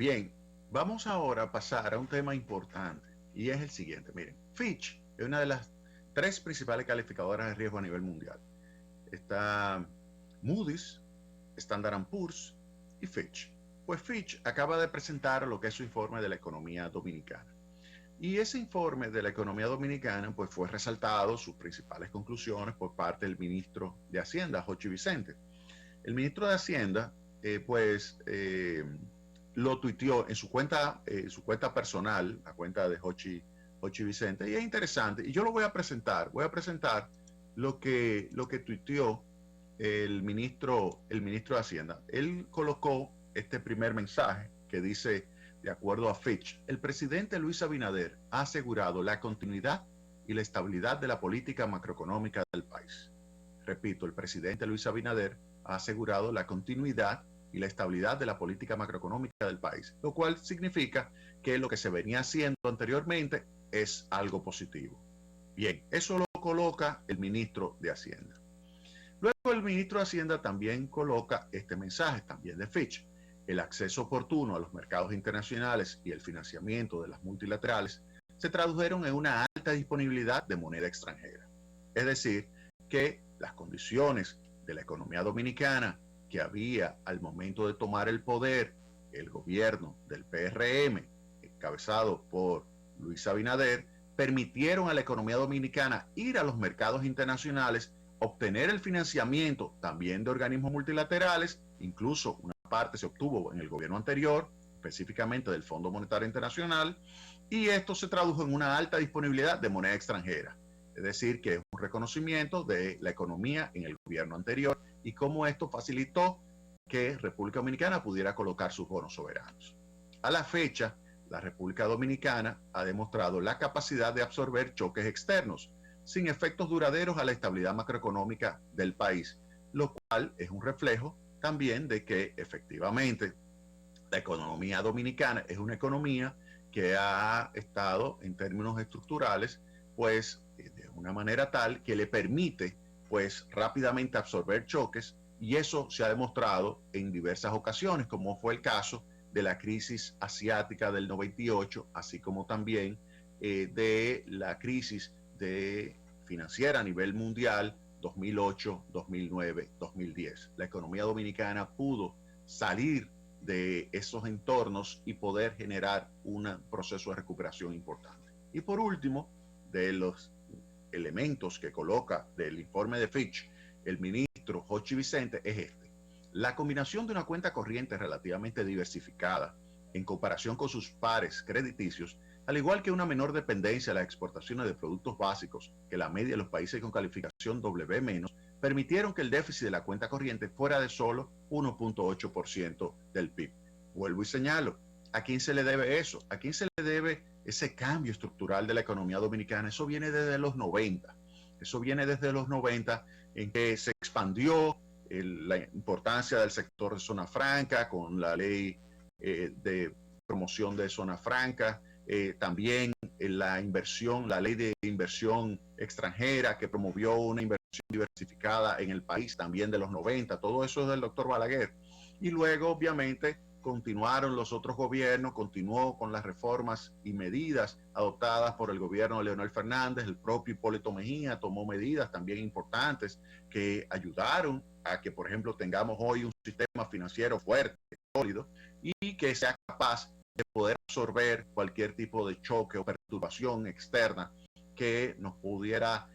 Bien, vamos ahora a pasar a un tema importante y es el siguiente. Miren, Fitch es una de las tres principales calificadoras de riesgo a nivel mundial. Está Moody's, Standard Poor's y Fitch. Pues Fitch acaba de presentar lo que es su informe de la economía dominicana. Y ese informe de la economía dominicana pues fue resaltado sus principales conclusiones por parte del ministro de Hacienda, Jochi Vicente. El ministro de Hacienda lo tuiteó en su cuenta personal, la cuenta de Jochi Vicente, y es interesante. Y yo lo voy a presentar lo que tuiteó el ministro de Hacienda. Él colocó este primer mensaje que dice, de acuerdo a Fitch, el presidente Luis Abinader ha asegurado la continuidad y la estabilidad de la política macroeconómica del país. Repito, el presidente Luis Abinader ha asegurado la continuidad y la estabilidad de la política macroeconómica del país, lo cual significa que lo que se venía haciendo anteriormente es algo positivo. Bien, eso lo coloca el ministro de Hacienda. Luego el ministro de Hacienda también coloca este mensaje, también de Fitch. El acceso oportuno a los mercados internacionales y el financiamiento de las multilaterales se tradujeron en una alta disponibilidad de moneda extranjera. Es decir, que las condiciones de la economía dominicana que había al momento de tomar el poder el gobierno del PRM, encabezado por Luis Abinader, permitieron a la economía dominicana ir a los mercados internacionales, obtener el financiamiento también de organismos multilaterales, incluso una parte se obtuvo en el gobierno anterior, específicamente del Fondo Monetario Internacional, y esto se tradujo en una alta disponibilidad de moneda extranjera. Es decir, que es un reconocimiento de la economía en el gobierno anterior y cómo esto facilitó que República Dominicana pudiera colocar sus bonos soberanos. A la fecha, la República Dominicana ha demostrado la capacidad de absorber choques externos sin efectos duraderos a la estabilidad macroeconómica del país, lo cual es un reflejo también de que efectivamente la economía dominicana es una economía que ha estado en términos estructurales pues de una manera tal que le permite pues rápidamente absorber choques, y eso se ha demostrado en diversas ocasiones, como fue el caso de la crisis asiática del 98, así como también de la crisis financiera a nivel mundial 2008, 2009, 2010. La economía dominicana pudo salir de esos entornos y poder generar un proceso de recuperación importante. Y por último, de los elementos que coloca del informe de Fitch el ministro Jochi Vicente es este: la combinación de una cuenta corriente relativamente diversificada en comparación con sus pares crediticios, al igual que una menor dependencia a las exportaciones de productos básicos que la media de los países con calificación W-, permitieron que el déficit de la cuenta corriente fuera de solo 1.8% del PIB. Vuelvo y señalo, ¿a quién se le debe eso? ¿A quién se le debe ese cambio estructural de la economía dominicana? Eso viene desde los 90. Eso viene desde los 90, en que se expandió la importancia del sector de zona franca con la ley de promoción de zona franca, también la inversión, la ley de inversión extranjera que promovió una inversión diversificada en el país también de los 90, todo eso es del doctor Balaguer. Y luego, obviamente, continuaron los otros gobiernos, continuó con las reformas y medidas adoptadas por el gobierno de Leonel Fernández, el propio Hipólito Mejía tomó medidas también importantes que ayudaron a que, por ejemplo, tengamos hoy un sistema financiero fuerte, sólido, y que sea capaz de poder absorber cualquier tipo de choque o perturbación externa que nos pudiera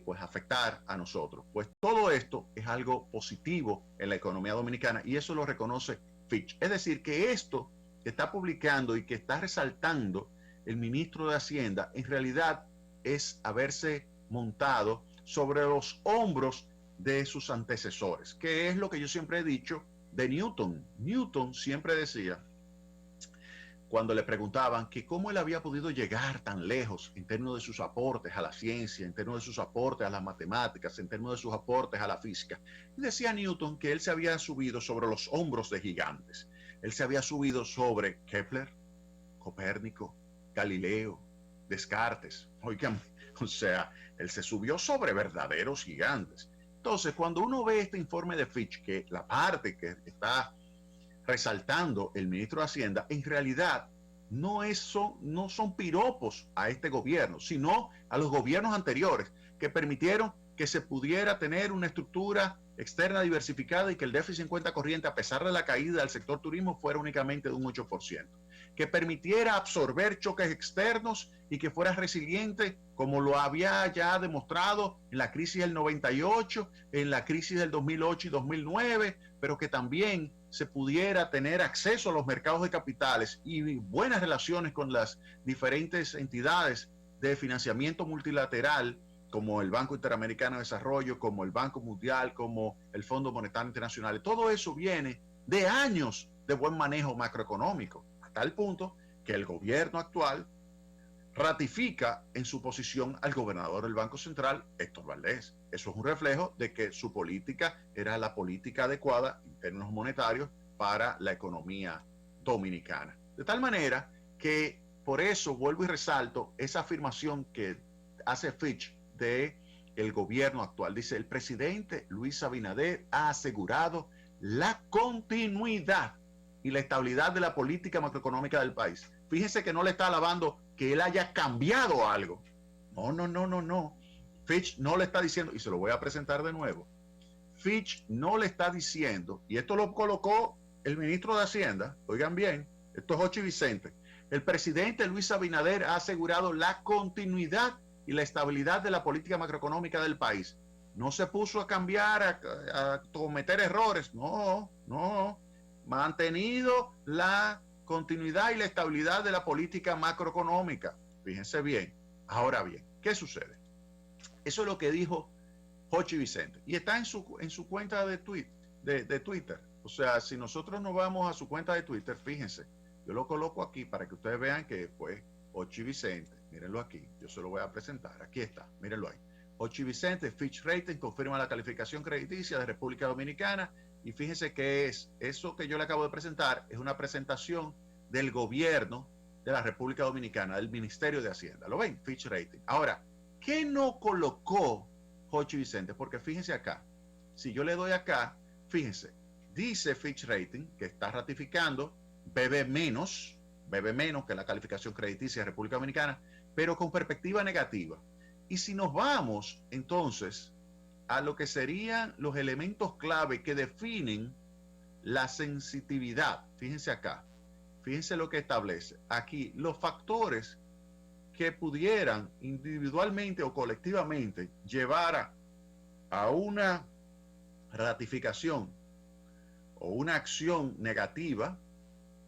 pues afectar a nosotros. Pues todo esto es algo positivo en la economía dominicana y eso lo reconoce Fitch. Es decir, que esto que está publicando y que está resaltando el ministro de Hacienda en realidad es haberse montado sobre los hombros de sus antecesores, que es lo que yo siempre he dicho de Newton. Newton siempre decía, cuando le preguntaban que cómo él había podido llegar tan lejos en términos de sus aportes a la ciencia, en términos de sus aportes a las matemáticas, en términos de sus aportes a la física, y decía Newton que él se había subido sobre los hombros de gigantes. Él se había subido sobre Kepler, Copérnico, Galileo, Descartes. Oigan, o sea, él se subió sobre verdaderos gigantes. Entonces, cuando uno ve este informe de Fitch, que la parte que está resaltando el ministro de Hacienda, en realidad no son piropos a este gobierno, sino a los gobiernos anteriores que permitieron que se pudiera tener una estructura externa diversificada y que el déficit en cuenta corriente, a pesar de la caída del sector turismo, fuera únicamente de un 8%, que permitiera absorber choques externos y que fuera resiliente, como lo había ya demostrado en la crisis del 98, en la crisis del 2008 y 2009, pero que también se pudiera tener acceso a los mercados de capitales y buenas relaciones con las diferentes entidades de financiamiento multilateral, como el Banco Interamericano de Desarrollo, como el Banco Mundial, como el Fondo Monetario Internacional. Todo eso viene de años de buen manejo macroeconómico, a tal punto que el gobierno actual ratifica en su posición al gobernador del Banco Central, Héctor Valdés. Eso es un reflejo de que su política era la política adecuada en términos monetarios para la economía dominicana. De tal manera que por eso vuelvo y resalto esa afirmación que hace Fitch del gobierno actual. Dice, el presidente Luis Abinader ha asegurado la continuidad y la estabilidad de la política macroeconómica del país. Fíjense que no le está alabando que él haya cambiado algo. No. Fitch no le está diciendo, y se lo voy a presentar de nuevo, Fitch no le está diciendo, y esto lo colocó el ministro de Hacienda, oigan bien, esto es Jochi Vicente, el presidente Luis Abinader ha asegurado la continuidad y la estabilidad de la política macroeconómica del país. No se puso a cambiar, a cometer errores, no, mantenido la continuidad y la estabilidad de la política macroeconómica. Fíjense bien. Ahora bien, ¿qué sucede? Eso es lo que dijo Jochi Vicente. Y está en su cuenta de Twitter. O sea, si nosotros nos vamos a su cuenta de Twitter, fíjense, yo lo coloco aquí para que ustedes vean que fue Jochi Vicente. Mírenlo aquí, yo se lo voy a presentar. Aquí está, mírenlo ahí. Jochi Vicente, Fitch Rating, confirma la calificación crediticia de República Dominicana. Y fíjense que eso que yo le acabo de presentar es una presentación del gobierno de la República Dominicana, del Ministerio de Hacienda. ¿Lo ven? Fitch Rating. Ahora, ¿qué no colocó Jochi Vicente? Porque fíjense acá, si yo le doy acá, fíjense, dice Fitch Rating que está ratificando BB menos que la calificación crediticia de República Dominicana, pero con perspectiva negativa. Y si nos vamos entonces a lo que serían los elementos clave que definen la sensitividad, fíjense acá, fíjense lo que establece aquí, los factores que pudieran individualmente o colectivamente llevar a una ratificación o una acción negativa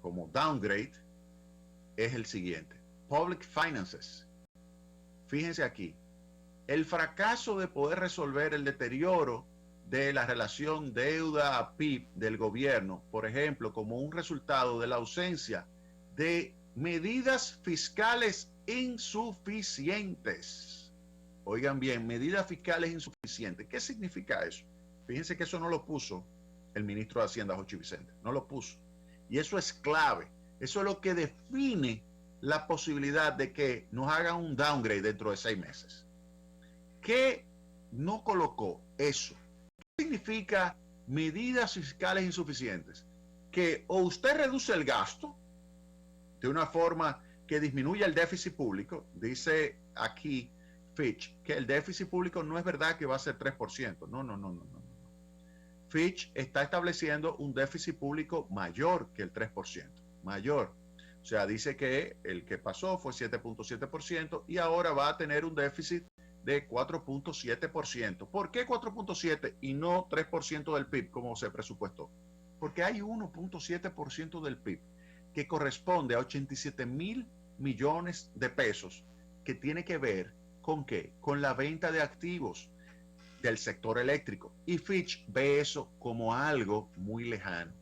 como downgrade es el siguiente. Public finances. Fíjense aquí, el fracaso de poder resolver el deterioro de la relación deuda a PIB del gobierno, por ejemplo, como un resultado de la ausencia de medidas fiscales insuficientes. Oigan bien, medidas fiscales insuficientes. ¿Qué significa eso? Fíjense que eso no lo puso el ministro de Hacienda, Jochi Vicente. No lo puso. Y eso es clave. Eso es lo que define la posibilidad de que nos hagan un downgrade dentro de 6 meses. ¿Qué no colocó eso? ¿Qué significa medidas fiscales insuficientes? Que o usted reduce el gasto de una forma que disminuya el déficit público. Dice aquí Fitch que el déficit público no es verdad que va a ser 3%. No. Fitch está estableciendo un déficit público mayor que el 3%. Mayor. O sea, dice que el que pasó fue 7.7% y ahora va a tener un déficit de 4.7%. ¿Por qué 4.7 y no 3% del PIB como se presupuestó? Porque hay 1.7% del PIB que corresponde a 87,000 millones de pesos que tiene que ver ¿con qué? Con la venta de activos del sector eléctrico. Y Fitch ve eso como algo muy lejano,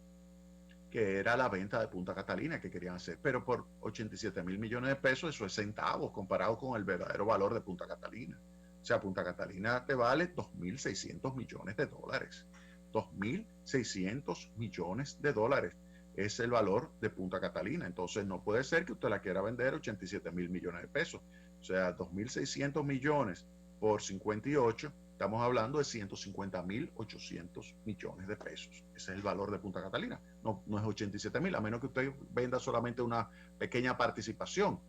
que era la venta de Punta Catalina que querían hacer, pero por 87,000 millones de pesos, eso es centavos comparado con el verdadero valor de Punta Catalina. O sea, Punta Catalina te vale 2.600 millones de dólares. 2.600 millones de dólares es el valor de Punta Catalina. Entonces no puede ser que usted la quiera vender 87,000 millones de pesos. O sea, 2.600 millones por 58 estamos hablando de 150.800 millones de pesos. Ese es el valor de Punta Catalina. No, no es 87.000, a menos que usted venda solamente una pequeña participación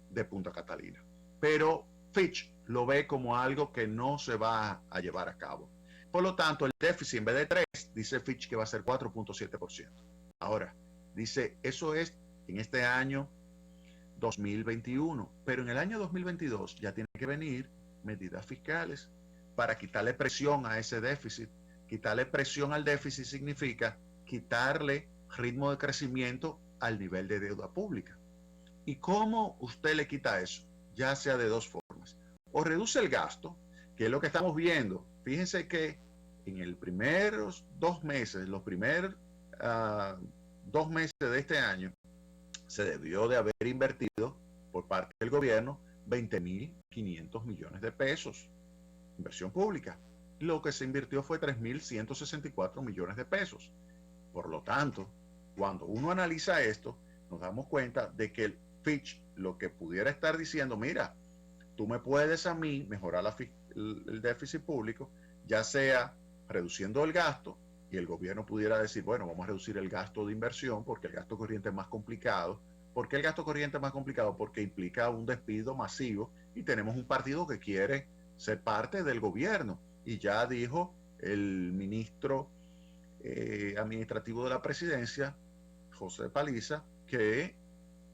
de Punta Catalina. Pero Fitch lo ve como algo que no se va a llevar a cabo. Por lo tanto, el déficit en vez de 3, dice Fitch que va a ser 4.7%. Ahora, dice, eso es en este año 2021, pero en el año 2022 ya tiene que venir medidas fiscales para quitarle presión a ese déficit. Quitarle presión al déficit significa quitarle ritmo de crecimiento al nivel de deuda pública. ¿Y cómo usted le quita eso? Ya sea de dos formas. O reduce el gasto, que es lo que estamos viendo. Fíjense que en los primeros 2 meses, los primeros 2 meses de este año, se debió de haber invertido por parte del gobierno 20.500 millones de pesos, inversión pública. Lo que se invirtió fue 3.164 millones de pesos. Por lo tanto, cuando uno analiza esto, nos damos cuenta de que el Fitch lo que pudiera estar diciendo, mira, tú me puedes a mí mejorar el déficit público, ya sea reduciendo el gasto, y el gobierno pudiera decir, bueno, vamos a reducir el gasto de inversión porque el gasto corriente es más complicado. ¿Por qué el gasto corriente es más complicado? Porque implica un despido masivo y tenemos un partido que quiere ser parte del gobierno. Y ya dijo el ministro administrativo de la presidencia, José Paliza, que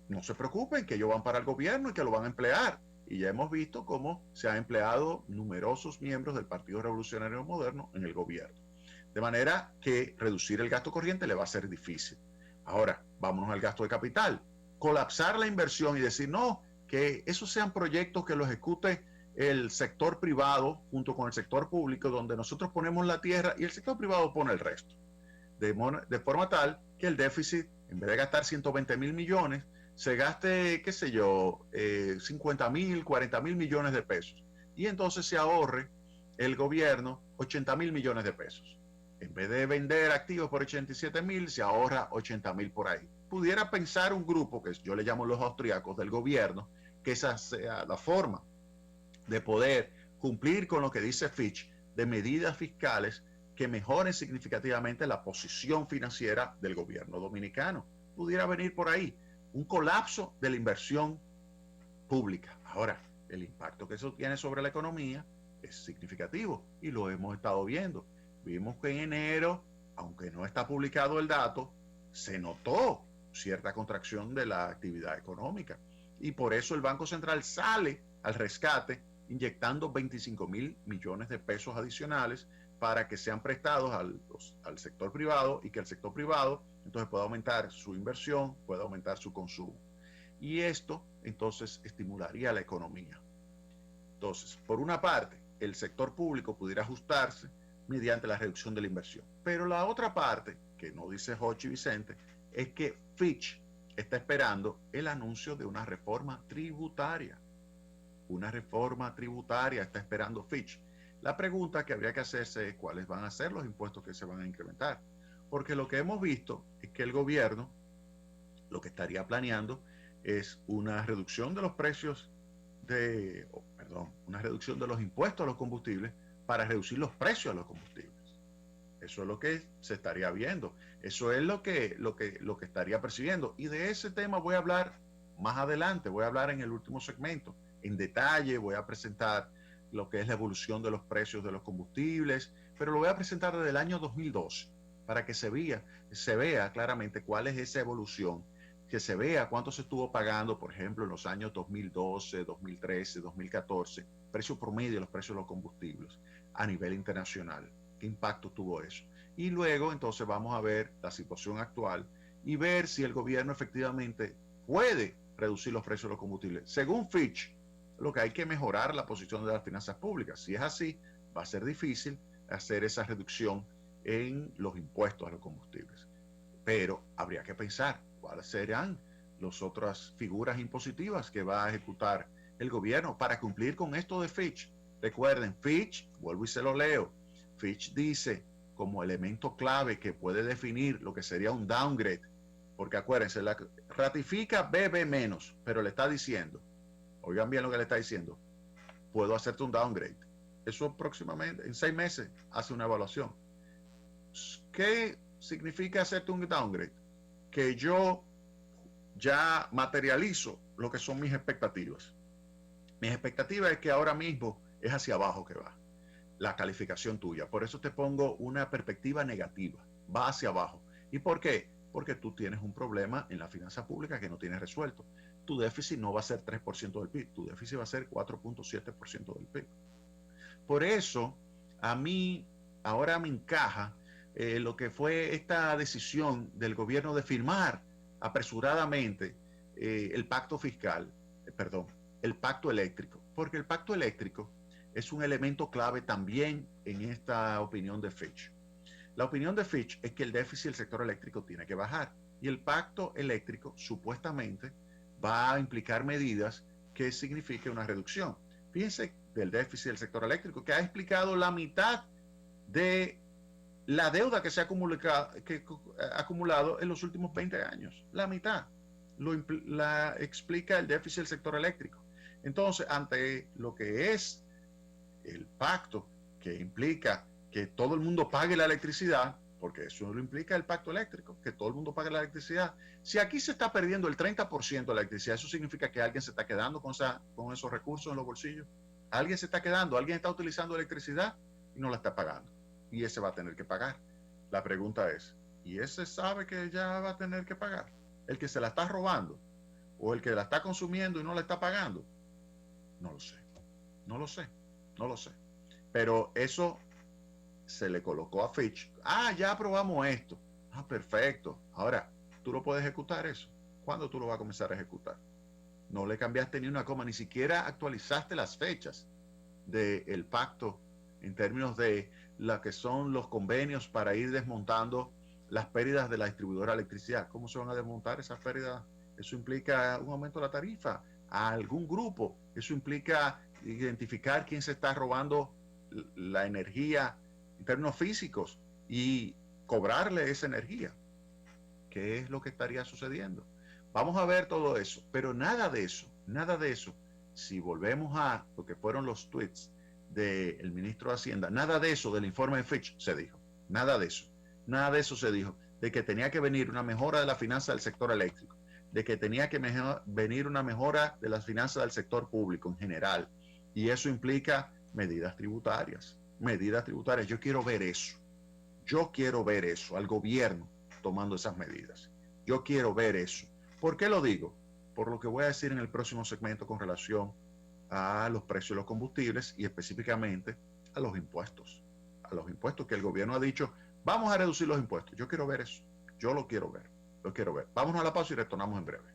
no se preocupen, que ellos van para el gobierno y que lo van a emplear. Y ya hemos visto cómo se han empleado numerosos miembros del Partido Revolucionario Moderno en el gobierno. De manera que reducir el gasto corriente le va a ser difícil. Ahora, vámonos al gasto de capital. Colapsar la inversión y decir, no, que esos sean proyectos que los ejecute el sector privado junto con el sector público, donde nosotros ponemos la tierra y el sector privado pone el resto. De forma tal que el déficit, en vez de gastar 120.000 millones, se gaste, qué sé yo, 50.000, 40.000 millones de pesos. Y entonces se ahorre el gobierno 80.000 millones de pesos. En vez de vender activos por 87.000, se ahorra 80.000 por ahí. Pudiera pensar un grupo, que yo le llamo los austríacos del gobierno, que esa sea la forma de poder cumplir con lo que dice Fitch, de medidas fiscales que mejoren significativamente la posición financiera del gobierno dominicano. Pudiera venir por ahí un colapso de la inversión pública. Ahora, el impacto que eso tiene sobre la economía es significativo y lo hemos estado viendo. Vimos que en enero, aunque no está publicado el dato, se notó cierta contracción de la actividad económica. Y por eso el Banco Central sale al rescate inyectando 25.000 millones de pesos adicionales para que sean prestados al sector privado y que el sector privado entonces pueda aumentar su inversión, pueda aumentar su consumo. Y esto entonces estimularía la economía. Entonces, por una parte, el sector público pudiera ajustarse mediante la reducción de la inversión. Pero la otra parte, que no dice Jochi Vicente, es que Fitch está esperando el anuncio de una reforma tributaria. Una reforma tributaria está esperando Fitch. La pregunta que habría que hacerse es cuáles van a ser los impuestos que se van a incrementar. Porque lo que hemos visto es que el gobierno lo que estaría planeando es una reducción de los precios una reducción de los impuestos a los combustibles para reducir los precios a los combustibles. Eso es lo que se estaría viendo. Eso es lo que estaría percibiendo. Y de ese tema voy a hablar más adelante. Voy a hablar en el último segmento. En detalle voy a presentar lo que es la evolución de los precios de los combustibles, pero lo voy a presentar desde el año 2012 para que se vea claramente cuál es esa evolución, que se vea cuánto se estuvo pagando, por ejemplo, en los años 2012, 2013, 2014, precio promedio de los precios de los combustibles a nivel internacional. ¿Qué impacto tuvo eso? Y luego entonces vamos a ver la situación actual y ver si el gobierno efectivamente puede reducir los precios de los combustibles. Según Fitch, lo que hay que mejorar la posición de las finanzas públicas. Si es así, va a ser difícil hacer esa reducción en los impuestos a los combustibles. Pero habría que pensar cuáles serán las otras figuras impositivas que va a ejecutar el gobierno para cumplir con esto de Fitch. Recuerden, Fitch, vuelvo y se lo leo, Fitch dice como elemento clave que puede definir lo que sería un downgrade, porque acuérdense, ratifica BB-, pero le está diciendo, oigan bien lo que le está diciendo, puedo hacerte un downgrade. Eso próximamente, en 6 meses, hace una evaluación. ¿Qué significa hacerte un downgrade? Que yo ya materializo lo que son mis expectativas. Mis expectativas es que ahora mismo es hacia abajo que va la calificación tuya. Por eso te pongo una perspectiva negativa. Va hacia abajo. ¿Y por qué? Porque tú tienes un problema en la finanza pública que no tienes resuelto. Tu déficit no va a ser 3% del PIB, tu déficit va a ser 4.7% del PIB. Por eso, a mí ahora me encaja lo que fue esta decisión del gobierno de firmar apresuradamente el pacto fiscal, perdón, el pacto eléctrico, porque el pacto eléctrico es un elemento clave también en esta opinión de Fitch. La opinión de Fitch es que el déficit del sector eléctrico tiene que bajar y el pacto eléctrico supuestamente va a implicar medidas que signifiquen una reducción. Fíjense del déficit del sector eléctrico, que ha explicado la mitad de la deuda que se ha acumulado en los últimos 20 años. La mitad la explica el déficit del sector eléctrico. Entonces, ante lo que es el pacto que implica que todo el mundo pague la electricidad, porque eso lo implica el pacto eléctrico, que todo el mundo pague la electricidad. Si aquí se está perdiendo el 30% de la electricidad, eso significa que alguien se está quedando con esos recursos en los bolsillos. Alguien se está quedando, alguien está utilizando electricidad y no la está pagando. Y ese va a tener que pagar. La pregunta es, ¿y ese sabe que ya va a tener que pagar? ¿El que se la está robando o el que la está consumiendo y no la está pagando? No lo sé, no lo sé, no lo sé. Pero eso se le colocó a Fitch. Ah, ya aprobamos esto. Ah, perfecto. Ahora, ¿tú lo puedes ejecutar eso? ¿Cuándo tú lo vas a comenzar a ejecutar? No le cambiaste ni una coma, ni siquiera actualizaste las fechas del pacto en términos de lo que son los convenios para ir desmontando las pérdidas de la distribuidora de electricidad. ¿Cómo se van a desmontar esas pérdidas? Eso implica un aumento de la tarifa a algún grupo. Eso implica identificar quién se está robando la energía en términos físicos y cobrarle esa energía. ¿Qué es lo que estaría sucediendo? Vamos a ver todo eso, pero nada de eso, si volvemos a lo que fueron los tweets del ministro de Hacienda, nada de eso del informe de Fitch se dijo, nada de eso se dijo, de que tenía que venir una mejora de la finanza del sector eléctrico, de que tenía que venir una mejora de las finanzas del sector público en general, y eso implica medidas tributarias, yo quiero ver eso, al gobierno tomando esas medidas. Yo quiero ver eso. ¿Por qué lo digo? Por lo que voy a decir en el próximo segmento con relación a los precios de los combustibles y específicamente a los impuestos. A los impuestos que el gobierno ha dicho, vamos a reducir los impuestos. Yo quiero ver eso. Yo lo quiero ver. Lo quiero ver. Vámonos a la pausa y retornamos en breve.